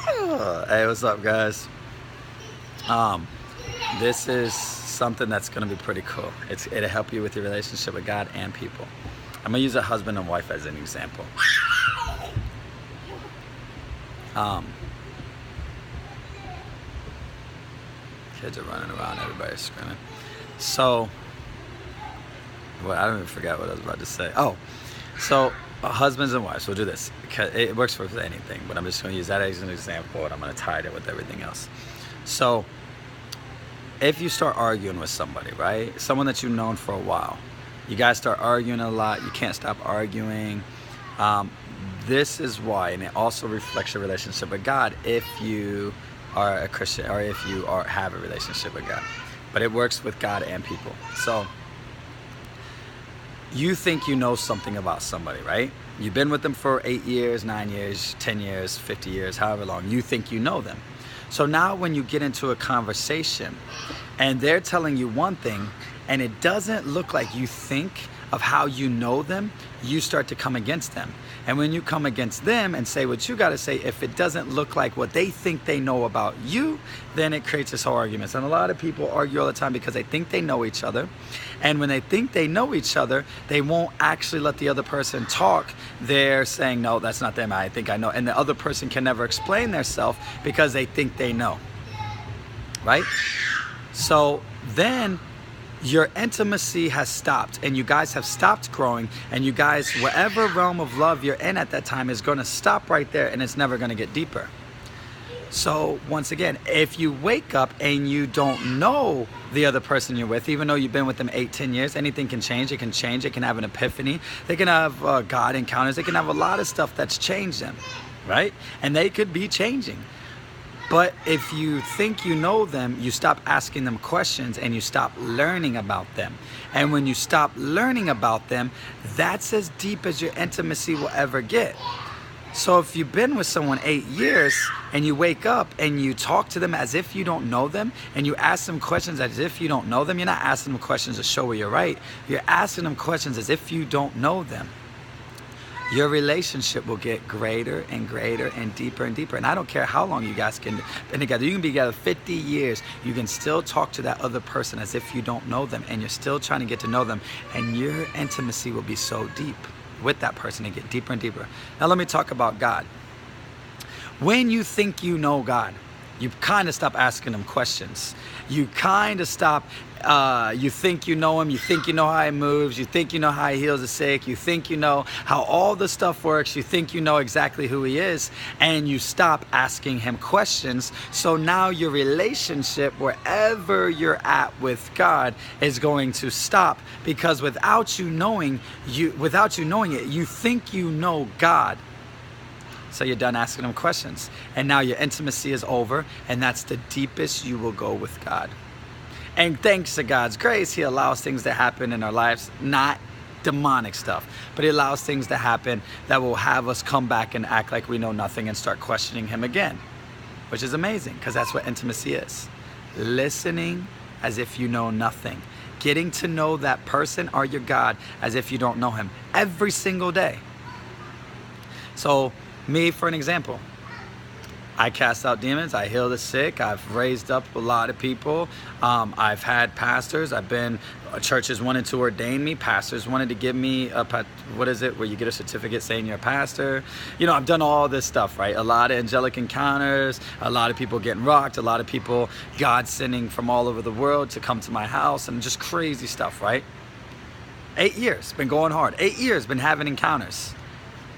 Hey, what's up, guys? This is something that's going to be pretty cool. It'll help you with your relationship with God and people. I'm going to use a husband and wife as an example. Um, Kids are running around, everybody's screaming. So, well, I don't even forget what I was about to say. So husbands and wives, we'll do this. It works for anything, but I'm just going to use that as an example, and I'm going to tie it in with everything else. So, if you start arguing with somebody, right? Someone that you've known for a while, you guys start arguing a lot, you can't stop arguing. This is why, and it also reflects your relationship with God if you are a Christian or if you have a relationship with God. But it works with God and people. So, you think you know something about somebody, right? You've been with them for 8 years, 9 years, 10 years, 50 years, however long. You think you know them. So now when you get into a conversation and they're telling you one thing and it doesn't look like you think of how you know them, you start to come against them. And when you come against them and say what you got to say, if it doesn't look like what they think they know about you, then it creates this whole argument. And a lot of people argue all the time because they think they know each other. And when they think they know each other, they won't actually let the other person talk. They're saying, no, that's not them. I think I know. And the other person can never explain themselves because they think they know. Right? So then your intimacy has stopped and you guys have stopped growing, and you guys, whatever realm of love you're in at that time is going to stop right there, and it's never going to get deeper. So once again, if you wake up and you don't know the other person you're with, even though you've been with them 8-10 years, anything can change. It can change. It can have an epiphany. They can have God encounters. They can have a lot of stuff that's changed them, right? And they could be changing. But if you think you know them, you stop asking them questions and you stop learning about them. And when you stop learning about them, that's as deep as your intimacy will ever get. So if you've been with someone 8 years and you wake up and you talk to them as if you don't know them, and you ask them questions as if you don't know them, you're not asking them questions to show where you're right. You're asking them questions as if you don't know them. Your relationship will get greater and greater and deeper and deeper. And I don't care how long you guys can be together. You can be together 50 years. You can still talk to that other person as if you don't know them, and you're still trying to get to know them. And your intimacy will be so deep with that person and get deeper and deeper. Now let me talk about God. When you think you know God, you kind of stop asking him questions. You kind of stop, you think you know him, you think you know how he moves, you think you know how he heals the sick, you think you know how all the stuff works, you think you know exactly who he is, and you stop asking him questions. So now your relationship, wherever you're at with God, is going to stop, because without you knowing it, you think you know God. So you're done asking him questions. And now your intimacy is over, and that's the deepest you will go with God. And thanks to God's grace, he allows things to happen in our lives, not demonic stuff, but he allows things to happen that will have us come back and act like we know nothing and start questioning him again, which is amazing, because that's what intimacy is. Listening as if you know nothing. Getting to know that person or your God as if you don't know him every single day. So, me, for an example, I cast out demons, I heal the sick, I've raised up a lot of people, I've had pastors, churches wanted to ordain me, pastors wanted to give me where you get a certificate saying you're a pastor. You know, I've done all this stuff, right? A lot of angelic encounters, a lot of people getting rocked, a lot of people, God sending from all over the world to come to my house, and just crazy stuff, right? 8 years, been going hard. 8 years, been having encounters.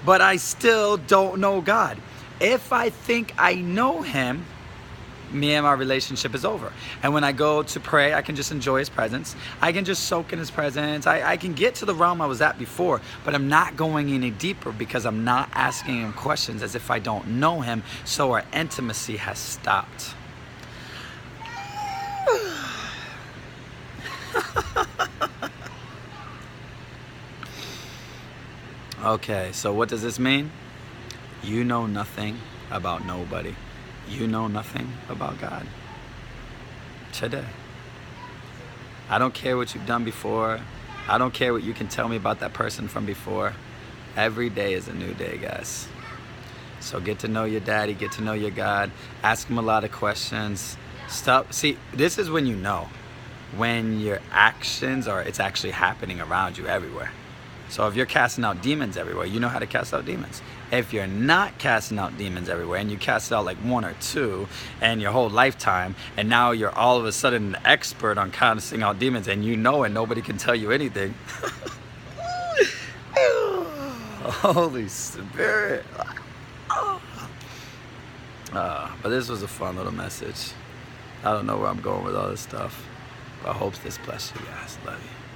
But I still don't know God. If I think I know him, me and my relationship is over. And when I go to pray, I can just enjoy his presence. I can just soak in his presence. I can get to the realm I was at before, but I'm not going any deeper because I'm not asking him questions as if I don't know him. So our intimacy has stopped. Okay, so what does this mean? You know nothing about nobody. You know nothing about God. Today. I don't care what you've done before. I don't care what you can tell me about that person from before. Every day is a new day, guys. So get to know your daddy, get to know your God, ask him a lot of questions. Stop. See, this is when you know when your actions are, it's actually happening around you everywhere. So if you're casting out demons everywhere, you know how to cast out demons. If you're not casting out demons everywhere and you cast out like 1 or 2 and your whole lifetime, and now you're all of a sudden an expert on casting out demons, and you know it, nobody can tell you anything. Holy Spirit. But this was a fun little message. I don't know where I'm going with all this stuff, but I hope this blessed you guys. Love you.